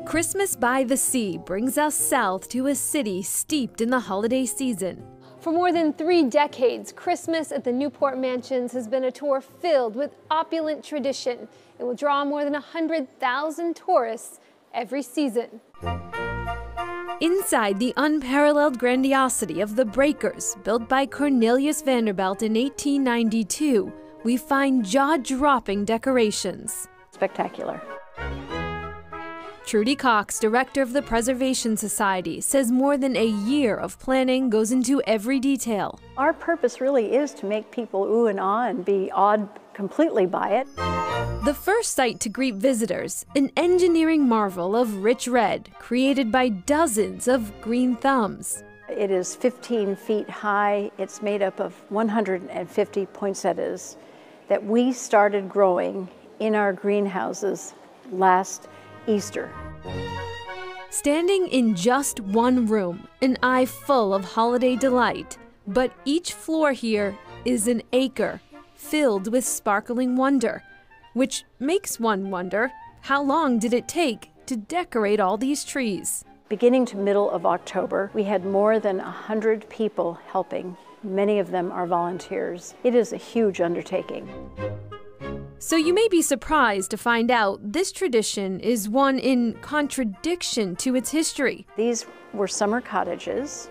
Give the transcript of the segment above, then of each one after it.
Christmas by the Sea brings us south to a city steeped in the holiday season. For more than 3 decades, Christmas at the Newport Mansions has been a tour filled with opulent tradition. It will draw more than 100,000 tourists every season. Inside the unparalleled grandiosity of the Breakers, built by Cornelius Vanderbilt in 1892, we find jaw-dropping decorations. Spectacular. Trudy Cox, director of the Preservation Society, says more than a year of planning goes into every detail. Our purpose really is to make people ooh and ah and be awed completely by it. The first sight to greet visitors, an engineering marvel of rich red, created by dozens of green thumbs. It is 15 feet high. It's made up of 150 poinsettias that we started growing in our greenhouses last Easter. Standing in just one room, an eye full of holiday delight, but each floor here is an acre filled with sparkling wonder, which makes one wonder, how long did it take to decorate all these trees? Beginning to middle of October, we had more than 100 people helping. Many of them are volunteers. It is a huge undertaking. So you may be surprised to find out this tradition is one in contradiction to its history. These were summer cottages.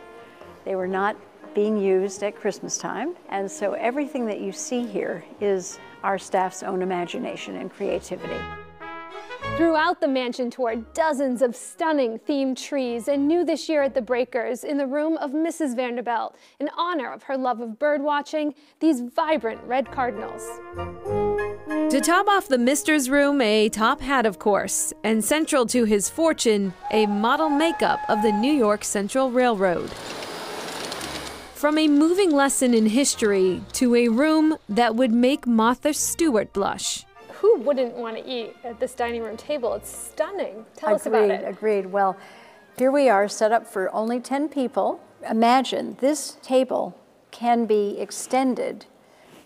They were not being used at Christmas time, and so everything that you see here is our staff's own imagination and creativity. Throughout the mansion tour, dozens of stunning themed trees, and new this year at the Breakers, in the room of Mrs. Vanderbilt, in honor of her love of bird watching, these vibrant red cardinals. To top off the Mister's room, a top hat, of course, and central to his fortune, a model makeup of the New York Central Railroad. From a moving lesson in history to a room that would make Martha Stewart blush. Who wouldn't want to eat at this dining room table? It's stunning. Tell us about it. Agreed. Well, here we are set up for only 10 people. Imagine this table can be extended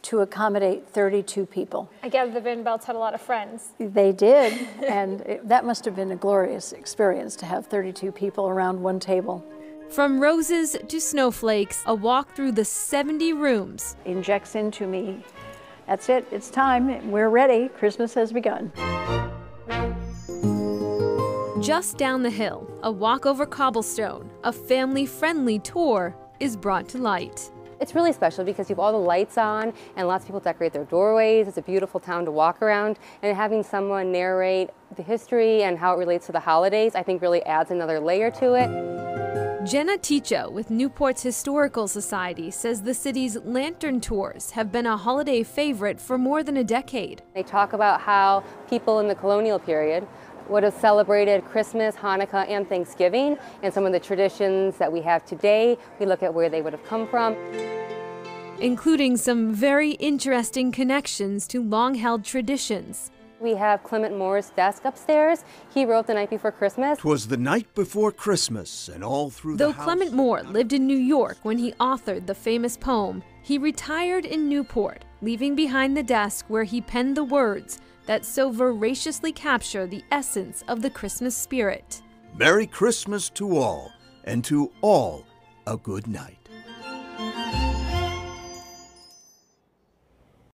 to accommodate 32 people. I gather the Vanderbilts had a lot of friends. They did, and that must have been a glorious experience to have 32 people around one table. From roses to snowflakes, a walk through the 70 rooms injects into me, that's it, it's time, we're ready, Christmas has begun. Just down the hill, a walk over cobblestone, a family-friendly tour is brought to light. It's really special because you have all the lights on and lots of people decorate their doorways. It's a beautiful town to walk around, and having someone narrate the history and how it relates to the holidays, I think really adds another layer to it. Jenna Ticho with Newport's Historical Society says the city's lantern tours have been a holiday favorite for more than a decade. They talk about how people in the colonial period would have celebrated Christmas, Hanukkah, and Thanksgiving, and some of the traditions that we have today. We look at where they would have come from, including some very interesting connections to long-held traditions. We have Clement Moore's desk upstairs. He wrote The Night Before Christmas. 'Twas the night before Christmas, and all through the house. Though Clement Moore lived in New York when he authored the famous poem, he retired in Newport, leaving behind the desk where he penned the words that so voraciously capture the essence of the Christmas spirit. Merry Christmas to all, and to all a good night.